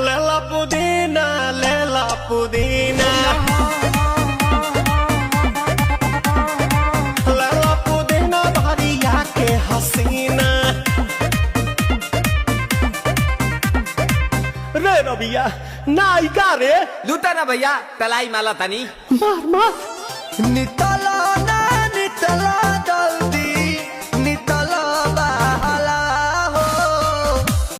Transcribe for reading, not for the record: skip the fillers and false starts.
लेला पुदीना लेला पुदीना भरिया के हसीना रे रबिया नायिका रे लूटा ना भैया तलाई माला तनी मार मार निता